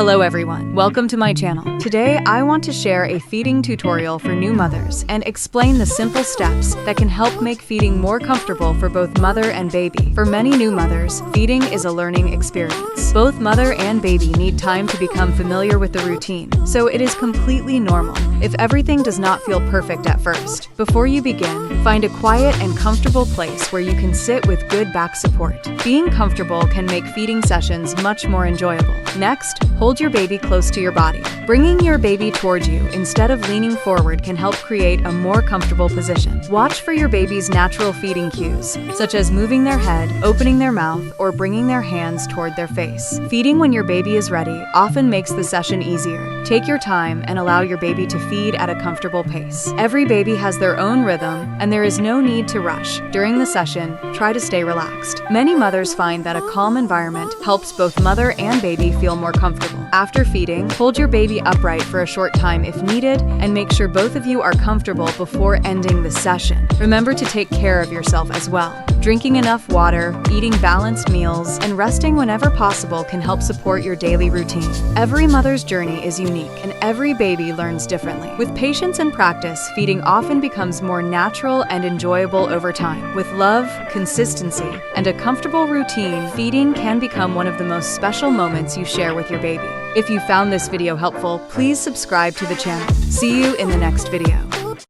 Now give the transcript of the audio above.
Hello everyone, welcome to my channel. Today I want to share a feeding tutorial for new mothers and explain the simple steps that can help make feeding more comfortable for both mother and baby. For many new mothers, feeding is a learning experience. Both mother and baby need time to become familiar with the routine, so it is completely normal if everything does not feel perfect at first. Before you begin, find a quiet and comfortable place where you can sit with good back support. Being comfortable can make feeding sessions much more enjoyable. Next, hold your baby close to your body. Bringing your baby towards you instead of leaning forward can help create a more comfortable position. Watch for your baby's natural feeding cues, such as moving their head, opening their mouth, or bringing their hands toward their face. Feeding when your baby is ready often makes the session easier. Take your time and allow your baby to feed at a comfortable pace. Every baby has their own rhythm, and there is no need to rush. During the session, try to stay relaxed. Many mothers find that a calm environment helps both mother and baby feel more comfortable. After feeding, hold your baby upright for a short time if needed, and make sure both of you are comfortable before ending the session. Remember to take care of yourself as well. Drinking enough water, eating balanced meals, and resting whenever possible can help support your daily routine. Every mother's journey is unique, and every baby learns differently. With patience and practice, feeding often becomes more natural and enjoyable over time. With love, consistency, and a comfortable routine, feeding can become one of the most special moments you share with your baby. If you found this video helpful, please subscribe to the channel. See you in the next video.